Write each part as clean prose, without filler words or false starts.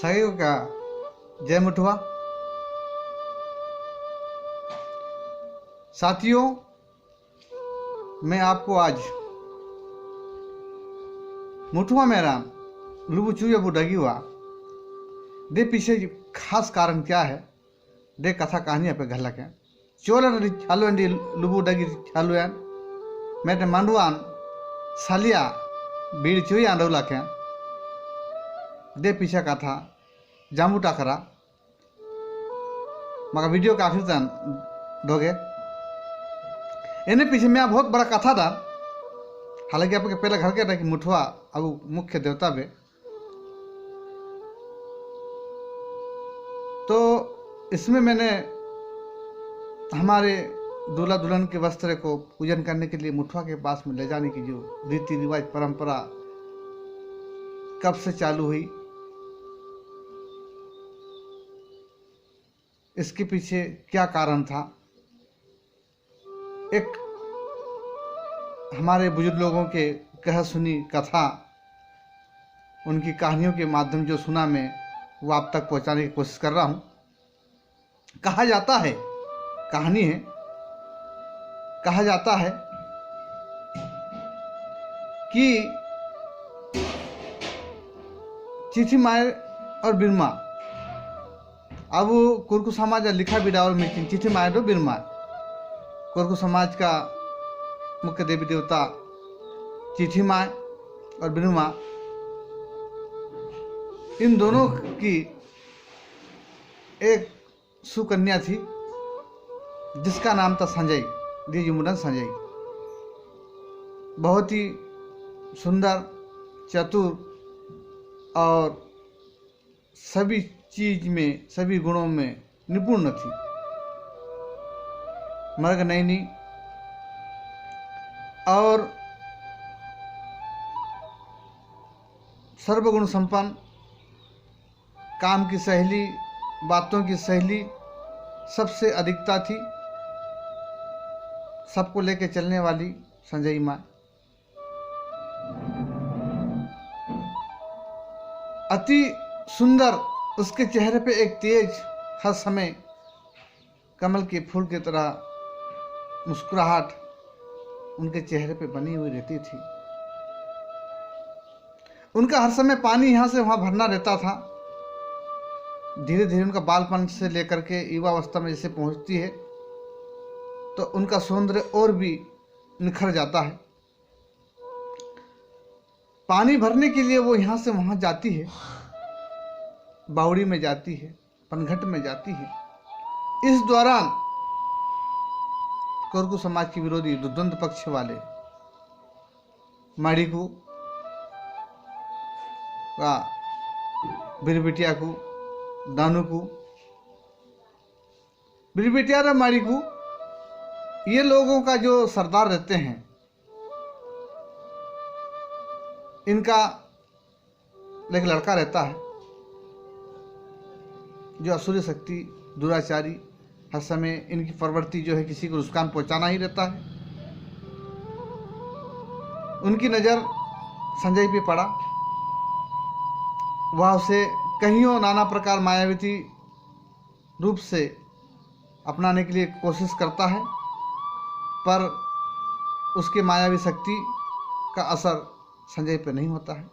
खाएगा क्या जय मुठवा? साथियों, मैं आपको आज मुठवा मेरा लुबु चुया बुढ़गी हुआ दे पीछे खास कारण क्या है दे कथा कहानी पे घर लगे चोल चालू अंडी लुबु डगी चालू है मैं मंडवान सालिया बीड़ चुई आंडवला के दे पीछे कथा जामू टाकरा मगर वीडियो का आखिर तन दोगे इन्हें पीछे में बहुत बड़ा कथा था। हालांकि आपके पहले घर के था कि मुठवा अब मुख्य देवता बे तो इसमें मैंने हमारे दूल्हा दुल्हन के वस्त्र को पूजन करने के लिए मुठवा के पास में ले जाने की जो रीति रिवाज परंपरा कब से चालू हुई, इसके पीछे क्या कारण था, एक हमारे बुजुर्ग लोगों के कह सुनी कथा उनकी कहानियों के माध्यम जो सुना मैं वो आप तक पहुंचाने की कोशिश कर रहा हूं। कहा जाता है, कहानी है, कहा जाता है कि चिठी माय और बिरमा अब कुरकु समाज लिखा बिडावल में चिठी माय दो बिरमा कुरकु समाज का मुख्य देवी देवता चिठी माय और बिरमा, इन दोनों की एक सुकन्या थी जिसका नाम था संजय, द्विजमुंडन संजय। बहुत ही सुंदर, चतुर और सभी चीज में, सभी गुणों में निपुण थी। मर्ग नैनी और सर्वगुण संपन्न, काम की सहेली, बातों की सहेली सबसे अधिकता थी, सबको लेके चलने वाली संजय माँ। अति सुंदर, उसके चेहरे पे एक तेज, हर समय कमल के फूल की तरह मुस्कुराहट उनके चेहरे पे बनी हुई रहती थी। उनका हर समय पानी यहाँ से वहाँ भरना रहता था। धीरे धीरे उनका बालपन से लेकर के युवावस्था में जैसे पहुँचती है तो उनका सौंदर्य और भी निखर जाता है। पानी भरने के लिए वो यहाँ से वहाँ जाती है, बावड़ी में जाती है, पनघट में जाती है। इस दौरान कोरकू समाज के विरोधी द्वंद्व पक्ष वाले माड़ीकू का बिरबिटिया को दानूकू, बिरबिटिया और माड़ीकू ये लोगों का जो सरदार रहते हैं, इनका एक लड़का रहता है जो असुरी शक्ति, दुराचारी, हर समय इनकी प्रवृत्ति जो है किसी को नुकसान पहुंचाना ही रहता है। उनकी नज़र संजय पे पड़ा, वह उसे कहीं नाना प्रकार मायावी रूप से अपनाने के लिए कोशिश करता है, पर उसके मायावी शक्ति का असर संजय पे नहीं होता है।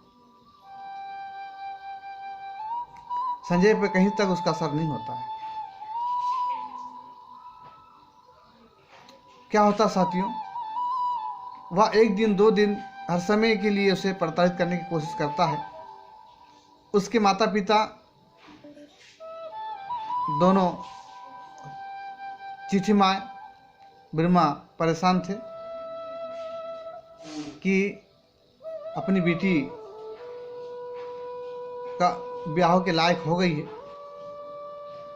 संजय पे कहीं तक उसका असर नहीं होता है। क्या होता साथियों, वह एक दिन, दो दिन, हर समय के लिए उसे प्रताड़ित करने की कोशिश करता है। उसके माता पिता दोनों, चिठी माँ, बिरमा, परेशान थे कि अपनी बेटी का ब्याह के लायक हो गई है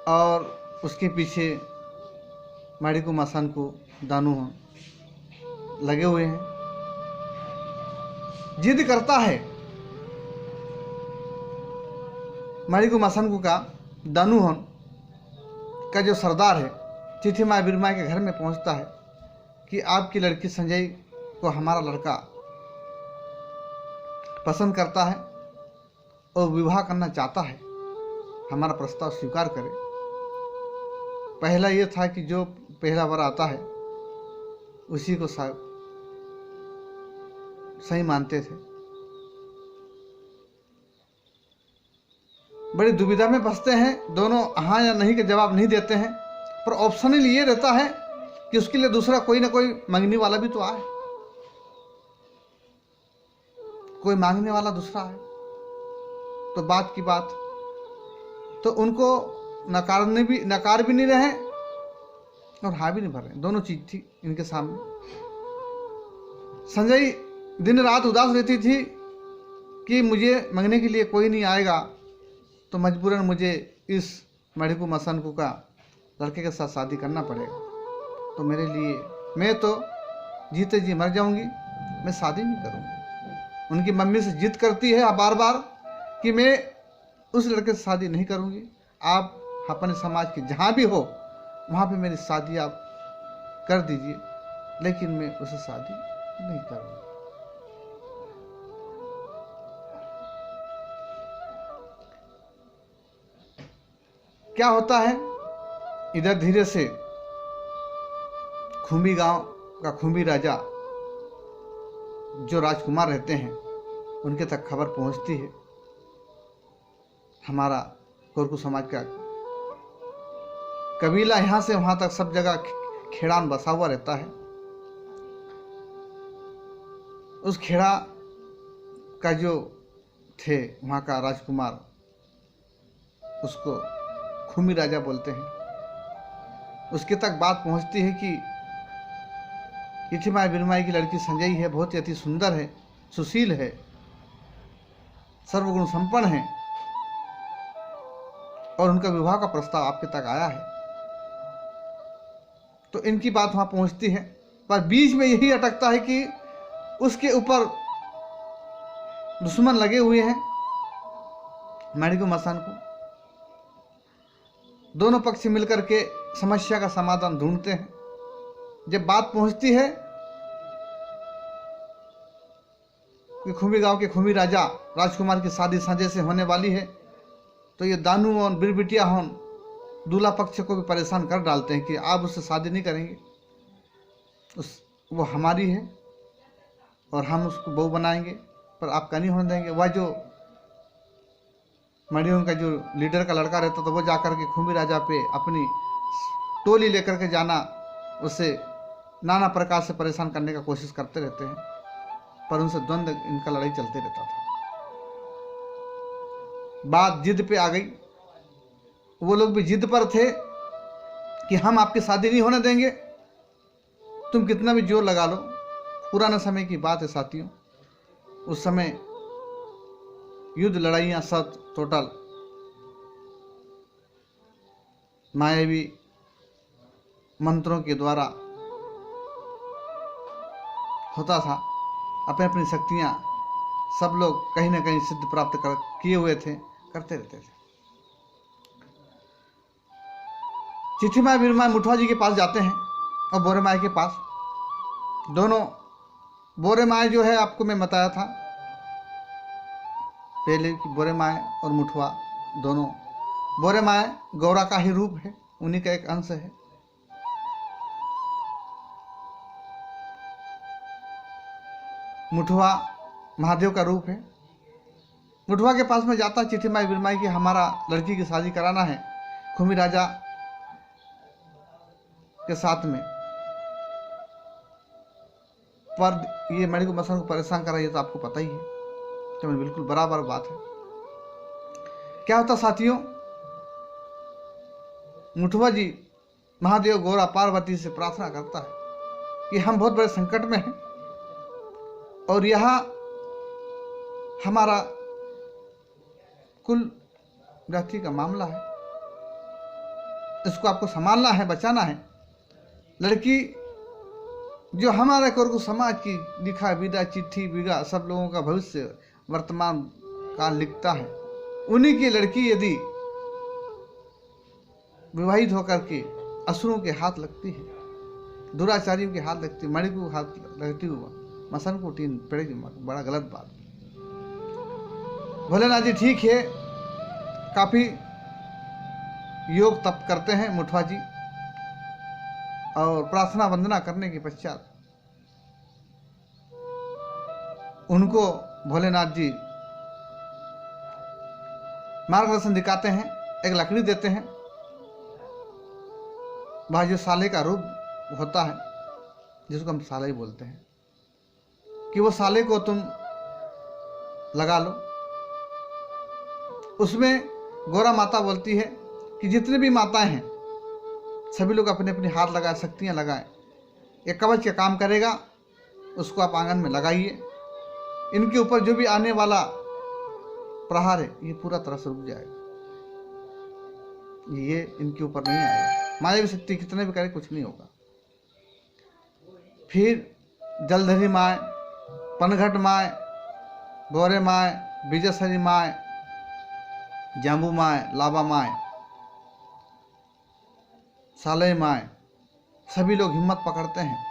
और उसके पीछे माड़ीकू मासान को दानू लगे हुए हैं। जिद करता है माड़ीकू मासान का दानू का जो सरदार है चिठी माँ बिरमा के घर में पहुंचता है कि आपकी लड़की संजय को हमारा लड़का पसंद करता है और विवाह करना चाहता है। हमारा प्रस्ताव स्वीकार करे। पहला ये था कि जो पहला वर आता है उसी को सही मानते थे। बड़ी दुविधा में फंसते हैं, दोनों हाँ या नहीं के जवाब नहीं देते हैं, पर ऑप्शनल ये रहता है कि उसके लिए दूसरा कोई ना कोई मांगने वाला भी तो आए, कोई मांगने वाला दूसरा है। तो बात की बात, तो उनको नकार भी नहीं रहे और हाँ भी नहीं भर रहे, दोनों चीज थी इनके सामने। संजय दिन रात उदास रहती थी कि मुझे मांगने के लिए कोई नहीं आएगा, तो मजबूरन मुझे इस मणिकू मसनकू का लड़के के साथ शादी करना पड़ेगा। तो मेरे लिए, मैं तो जीते जी मर जाऊंगी, मैं शादी नहीं करूंगी। उनकी मम्मी से जिद करती है बार बार कि मैं उस लड़के से शादी नहीं करूंगी, आप अपने समाज के जहाँ भी हो वहाँ पे मेरी शादी आप कर दीजिए, लेकिन मैं उससे शादी नहीं करूंगी। क्या होता है, इधर धीरे से खुम्बी गांव का खुम्बी राजा जो राजकुमार रहते हैं उनके तक खबर पहुंचती है। हमारा कोरकू समाज का कबीला यहाँ से वहाँ तक सब जगह खेड़ान बसा हुआ रहता है। उस खेड़ा का जो थे वहाँ का राजकुमार, उसको खुम्बी राजा बोलते हैं। उसके तक बात पहुँचती है कि इथिमाई बिरमाई की लड़की संजय है, बहुत ही अति सुंदर है, सुशील है, सर्वगुण संपन्न है और उनका विवाह का प्रस्ताव आपके तक आया है। तो इनकी बात वहां पहुंचती है, पर बीच में यही अटकता है कि उसके ऊपर दुश्मन लगे हुए हैं, मणिकू मसान को। दोनों पक्ष मिलकर के समस्या का समाधान ढूंढते हैं। जब बात पहुंचती है कि खुम्बी गांव के खुम्बी राजा राजकुमार की शादी संजय से होने वाली है, तो ये दानू और बिरबिटिया होन दूल्हा पक्ष को भी परेशान कर डालते हैं कि आप उससे शादी नहीं करेंगे, वो हमारी है और हम उसको बहू बनाएंगे, पर आपका नहीं होने देंगे। वह जो मणियों का जो लीडर का लड़का रहता था वो जाकर के खुम्बी राजा पे अपनी टोली लेकर के जाना, उससे नाना प्रकार से परेशान करने का कोशिश करते रहते हैं, पर उनसे द्वंद्व, इनका लड़ाई चलते रहता था। बात जिद पे आ गई, वो लोग भी जिद पर थे कि हम आपकी शादी नहीं होने देंगे, तुम कितना भी जोर लगा लो। पुराने समय की बात है साथियों, उस समय युद्ध लड़ाइयाँ सब टोटल मायावी मंत्रों के द्वारा होता था। अपनी अपनी शक्तियाँ सब लोग कहीं ना कहीं सिद्ध प्राप्त किए हुए थे, करते रहते थे। चिट्ठीमाई बीरमाई मुठवा जी के पास जाते हैं और बोरे माई के पास। दोनों, बोरे माई जो है आपको मैं बताया था पहले कि बोरे माई और मुठवा दोनों, बोरे माई गौरा का ही रूप है, उन्हीं का एक अंश है। मुठवा महादेव का रूप है। मुठवा के पास में जाता चिट्ठीमाई बीरमाई कि हमारा लड़की की शादी कराना है खुम्बी राजा के साथ में, पर ये मणिकू मसान को परेशान कर रही है, तो आपको पता ही है, तो बिल्कुल बराबर बात है। क्या होता साथियों, मुठवा जी महादेव गौरा पार्वती से प्रार्थना करता है कि हम बहुत बड़े संकट में हैं और यहाँ हमारा कुल जाति का मामला है, इसको आपको संभालना है, बचाना है। लड़की जो हमारे कोरकू समाज की लिखा विदा चिट्ठी बिगा सब लोगों का भविष्य वर्तमान काल लिखता है, उन्हीं की लड़की यदि विवाहित होकर के असुरों के हाथ लगती है, दुराचारियों के हाथ लगती है, मणिकू हाथ लगती हुआ मसन को टीन पड़ेगी, बड़ा गलत बात। भोलेनाथ जी ठीक है, काफी योग तप करते हैं मुठवा जी, और प्रार्थना वंदना करने के पश्चात उनको भोलेनाथ जी मार्गदर्शन दिखाते हैं, एक लकड़ी देते हैं। वह जो साले का रूप होता है, जिसको हम साले ही बोलते हैं, कि वो साले को तुम लगा लो। उसमें गौरा माता बोलती है कि जितने भी माताएं हैं सभी लोग अपने अपने हाथ लगाए, शक्तियां लगाएं। ये कवच का काम करेगा, उसको आप आंगन में लगाइए। इनके ऊपर जो भी आने वाला प्रहार है ये पूरा तरह से रुक जाएगा, ये इनके ऊपर नहीं आएगा। मायावी शक्ति कितने भी करे कुछ नहीं होगा। फिर जलधरी माए, पनघट माए, बोरे माए, बीजसरी माए, जाम्बू माए, लाबा माए, साले माए, सभी लोग हिम्मत पकड़ते हैं।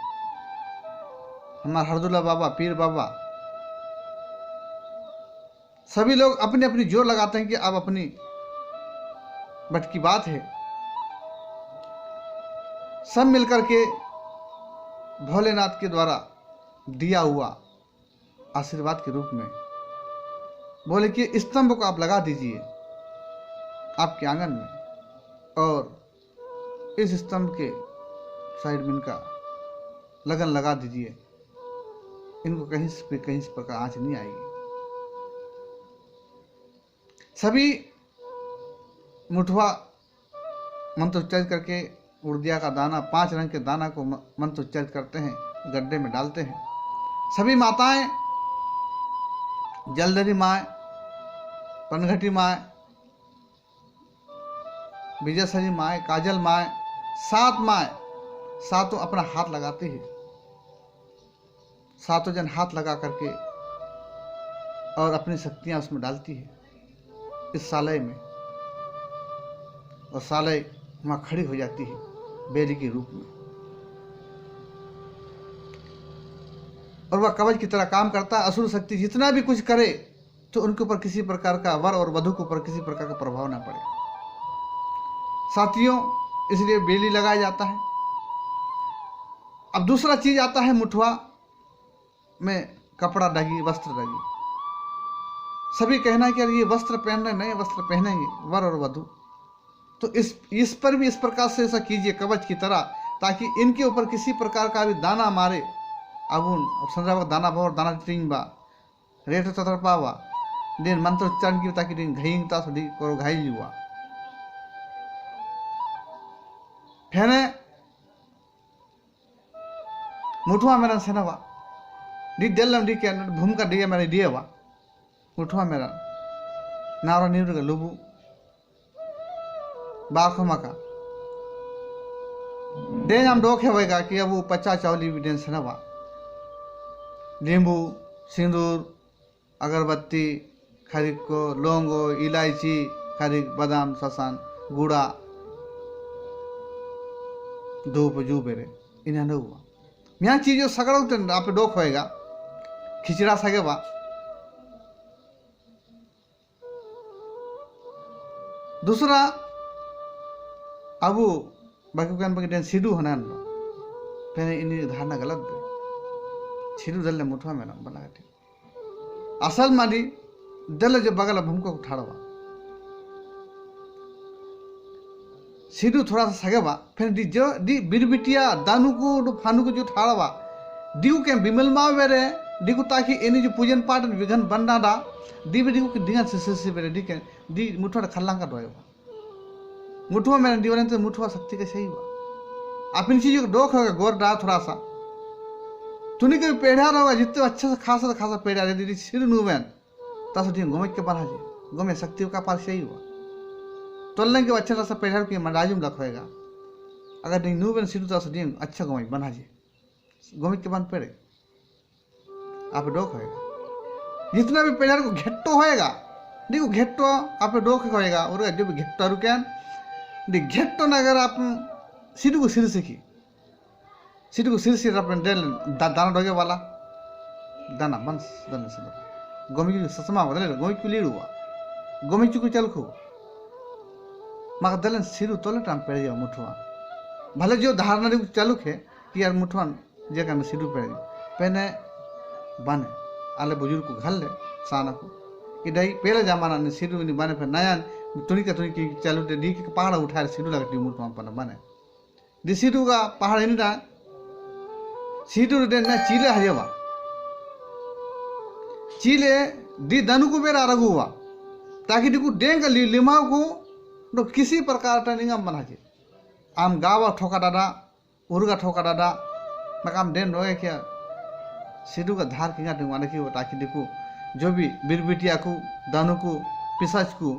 हमारा हरदुल्ला बाबा, पीर बाबा, सभी लोग अपनी अपनी जोर लगाते हैं कि अब अपनी बट की बात है। सब मिलकर के भोलेनाथ के द्वारा दिया हुआ आशीर्वाद के रूप में बोले कि स्तंभ को आप लगा दीजिए आपके आंगन में, और इस स्तंभ के साइड में इनका लगन लगा दीजिए। इनको कहीं से प्रकार आंच नहीं आएगी। सभी मुठवा मंत्र उच्चारित करके उड़दिया का दाना, 5 रंग के दाना को मंत्र उच्चारित करते हैं, गड्ढे में डालते हैं। सभी माताएं, जलधरी माए, पनघटी माए, विजयसरी माए, काजल माए, 7 माए, सातों अपना हाथ लगाते हैं। सातों जन हाथ लगा करके और अपनी शक्तियां उसमें डालती है इस सालय में, और सालय वहां खड़ी हो जाती है बेरी के रूप में, और वह कवच की तरह काम करता है। असुर शक्ति जितना भी कुछ करे तो उनके ऊपर किसी प्रकार का, वर और वधु के ऊपर किसी प्रकार का प्रभाव ना पड़े। साथियों, इसलिए बेली लगाया जाता है। अब दूसरा चीज आता है मुठवा में कपड़ा डगी, वस्त्र डगी। सभी कहना है कि यार ये वस्त्र पहन रहे, नए वस्त्र पहनेंगे वर और वधु, तो इस पर भी इस प्रकार से ऐसा कीजिए कवच की तरह, ताकि इनके ऊपर किसी प्रकार का भी दाना मारे। अब संजय दाना भवर दाना टिंग बा रेट ततर पावा दिन मंत्र उच्चारण की, ताकि दिन घईंगता सुधी करो घाई हुआ फेने मुठवा मेरा सेनवा डी डेलम डी के भूमिका दिए मेरे दिए वा मुठवा मेरा नारा नीर लुबू बाखमका डेन हम डोक है कि अब वो 50 चावली भी डेन सेनवा नींबू, सिंदूर, अगरबत्ती, खरीक को लौंगो, इलायची, खरीक, बादाम, ससान, गुड़ा, धूप जू बेरे इन्हें न हुआ यहाँ चीजों सगड़ आप डोक होएगा खिचड़ा सगे बा। दूसरा अब बाकी सिडू होना पहले इन धारणा गलत बे छिरू दल मुठवा में बना ठीक असल मारी दल जो बगल भूमको उठाड़वा सीधू थोड़ा सा सगेवा फिर डी बिरबिटिया दानू को फानू को जो ठाड़वा डीगू के बिमल मा वेरे डीगू ताकि एनी जो पूजन पाठ विघन बनना दा डी डीगू के डिंगा से वेरे डी के डी मुठवा खल्लांग का डोएवा मुठवा में डी वरन मुठवा शक्ति के सही हुआ आप इन चीजों को डोक होगा गोर डा थोड़ा सा तुनी के पेढ़ा रहोगा जितने अच्छा से खासा पेढ़ा रे दीदी सिर नुवेन तस डी गोमे के बना जे गोमे शक्ति का पास सही हुआ तोलने के अच्छा सा पेढ़ा के मराजुम रखोएगा अगर डी नुवेन सिर तस डी अच्छा गोमे बना जे गोमे के बन पेड़े आप डोक होएगा जितना भी पेढ़ा को घेट्टो होएगा देखो घेट्टो आप डोक होएगा और जो भी घेट्टो रुकेन डी घेट्टो ना अगर आप सिर को सिर सीखी सिटी को सिर सिर अपन डेल दाना डोगे वाला दाना बंस दाना से गोमी की ससमा बदले गोमी की लीड़ हुआ गोमी चुku चल खो मग दलन सिरु तोले टाम पेड़ जाओ मुठवा भले जो धारणा रे चालू है कि यार मुठवा जे का सिरु पेड़ पहने बने आले बुजुर्ग को घर ले साना को इधर पहले जमाना ने सिरु नहीं बने फिर नया तुनी की चालू दे दी के पहाड़ उठाए सिरु लगती मुठवा पन बने दी सिरु का पहाड़ इन दा सिरु दे ना चीले हजेवा चीले दी दनु को बेरा रघुवा ताकि दिकु डेंग लिमा को तो किसी प्रकार का निगम बना जे आम गावा ठोका दादा उर्गा ठोका दादा मकाम डेन रोए क्या सिद्धू का धार किंगा दिवाने की वो ताकि दिकु जो भी बिरबिटिया को दानु को पिसाच को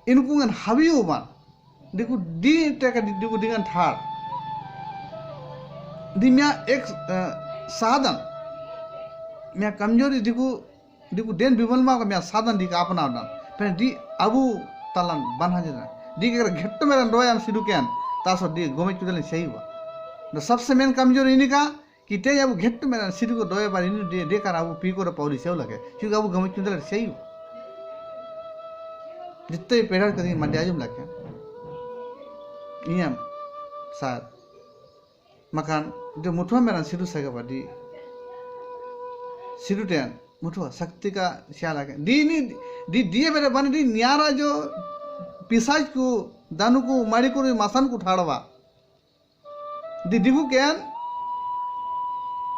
इनको गन हवी उमा दिकु दी टेका दिकु दिगन थार दी मिया एक साधन मिया कमजोरी दिकु दिकु डेन बिमल मा को मिया साधन दिका अपना ना फिर दी अबू तलन बना जना दी के घेट्टो मेरा रोया सिद्धू केन तासो दी गोमे चुदल सही हुआ तो सबसे मेन कमजोरी इन्हीं का कि ते अब घेट्टो मेरा सिद्धू को दोए बार इन्हीं दे कर अबू पी को पौड़ी सेव लगे क्योंकि अबू गोमे चुदल सही हुआ जितने भी पेड़ कहीं मंडियाजुम लगे इन्हें साथ मकान जो मुठवा मेरा सिद्धू सगा बड़ी सिद्धू टेन मुठवा शक्ति का ख्याल है दी दिए मेरे बने दी न्यारा जो पिसाज को दानु को मारी को मसन को ठाड़वा दी दिगु केन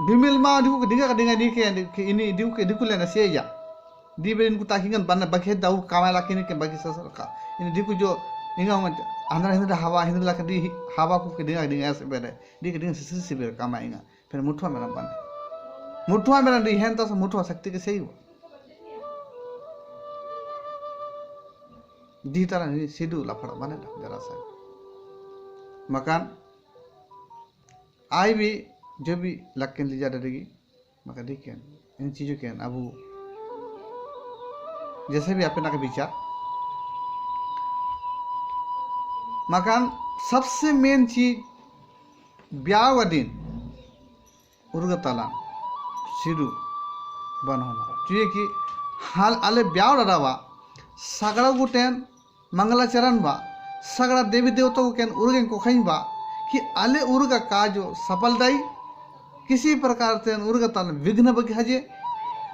बिमिल मा दिगु के दिगा के इनी दिगु के दिगु लेना से या दी बेर इनको ताकि गन बन बखे दाउ कामाला के बगी ससर का इन दिगु जो इंगा अंदर हिंद हवा हिंद ला के दी हवा को के दिगा से बेरे दी के दिगा से बेर कामाएगा फिर मुठवा मेरा बने मुठवा मेरा दी है तो मुठवा शक्ति के सही हो दी तरह नहीं सिद्धू लफड़ा बने जरा सा मकान आई भी जो भी लग के ली जा डरेगी मगर ठीक है इन चीज़ों के अब जैसे भी अपना का विचार मकान सबसे मेन चीज ब्याह दिन उर्ग तला सिद्धू बन होना चाहिए कि हाल आले ब्याह डरावा सगड़ा गुटेन मंगलाचरण बा सगड़ा देवी देवता को केन उर्गें को खई बा कि आले उर्गा काजो सफल दाई किसी प्रकार से उर्ग तल विघ्न बखाजे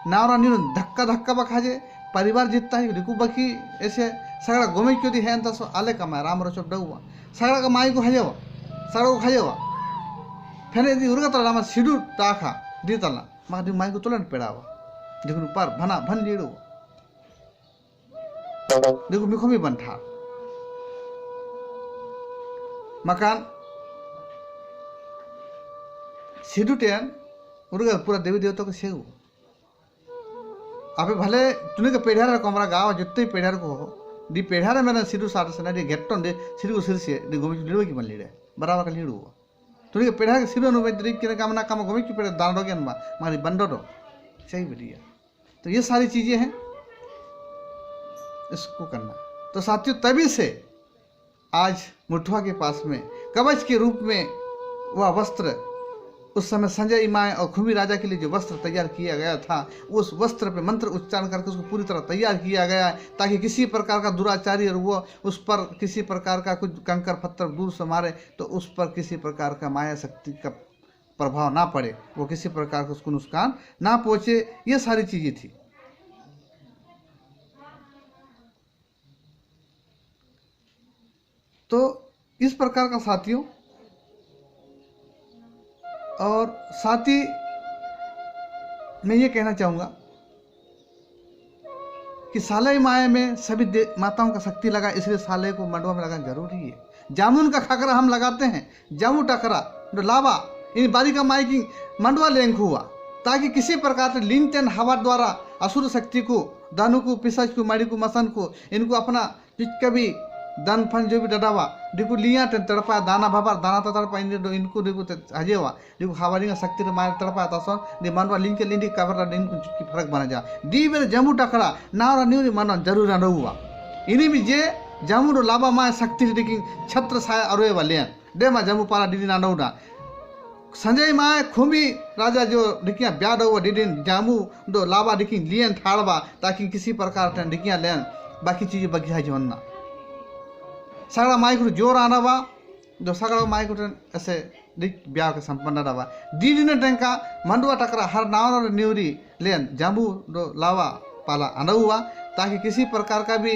नावरा नीनु धक्का धक्का बखाजे परिवार जितना ही रिकु बकी ऐसे सगड़ा गोमे क्यों दी है अंत सो आले का मैं राम रचो डगुआ सगड़ा का माई को हजेवा सगड़ा को खाजेवा फिर यदि उर्ग तल राम सिद्धू ताखा दी तलना मगर दी माई को तुलन पेड़ावा देखो पर भना भन लीड़ो देखो मिखो भी बनता मकान सिद्धू टेन उर्गा पूरा देवी देवता को सेगु अबे भले तुने के पेढ़ार कमरा गाँव जितने पेढ़ार को हो दी पेढ़ार मैंने सिद्धू साथ से ना दी घेट्टों दे सिद्धू को सिर से दी गोमी लीड़ो की बन लीड़े बराबर का लीड़ो हुआ तुने के पेढ़ार के सिद्धू अनुबंध दरी के काम ना काम गोमी की पेढ़ दान रोगे ना मारी बंदो दो सही बढ़िया तो ये सारी चीजें हैं इसको करना तो साथियों तभी से आज मुठवा के पास में कवच के रूप में वह वस्त्र उस समय संजय माए और खुमी राजा के लिए जो वस्त्र तैयार किया गया था उस वस्त्र पे मंत्र उच्चारण करके उसको पूरी तरह तैयार किया गया ताकि किसी प्रकार का दुराचारी और वो उस पर किसी प्रकार का कुछ कंकर पत्थर दूर से मारे तो उस पर किसी प्रकार का माया शक्ति का प्रभाव ना पड़े वो किसी प्रकार का उसको नुकसान ना पहुंचे ये सारी चीजें थी। तो इस प्रकार का साथियों और साथ ही मैं ये कहना चाहूँगा कि साले माया में सभी माताओं का शक्ति लगा इसलिए साले को मंडवा में लगाना जरूरी है। जामुन का खकरा हम लगाते हैं जामू टकरा तो लावा इन बारी का माई की मंडवा लेंग हुआ ताकि किसी प्रकार से लीन तेन हवा द्वारा असुर शक्ति को दानु को पिशाच को माड़ी को मसन को इनको अपना कभी दान फन जो भी डडावा दिकु लिया तड़पा दाना भाबा दाना तो तड़पा इनको दिकु हजेवा दिकु हवारी का शक्ति रे मार तड़पा तसन दि मनवा लिंक के लिंडी कवर दिन की फर्क बना जा दी बेर जमू टकरा नावरा न्यूरी मन जरूर रहुआ इनी भी जे जमू रो लाबा मा शक्ति दिकि छत्र साय अरोए वाले दे मा जमू पारा दीदी ना नौना संजय माए खुमी राजा जो डिकिया ब्याड हुआ डिडिन जामू दो लाबा डिकी लियन ठाड़वा ताकि किसी प्रकार डिकिया लेन बाकी चीजें बगिया जोना सगड़ा माइक जोर आना बा जो सगड़ा माइक ऐसे दिख ब्याह के संपन्न रहा दीदी टेंका मंडुआ टकरा हर नाव न्यूरी लेन जाम्बू दो लावा पाला आना हुआ ताकि किसी प्रकार का भी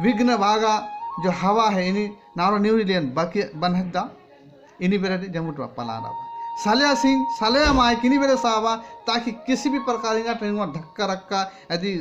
विघ्न भागा जो हवा है इन्हीं नाव न्यूरी लेन बाकी बन हकदा इन्हीं बेरे जाम्बू तो पाला आना सालिया सिंह सालिया माई किन्हीं बेरे साहबा ताकि किसी भी प्रकार का धक्का रक्का यदि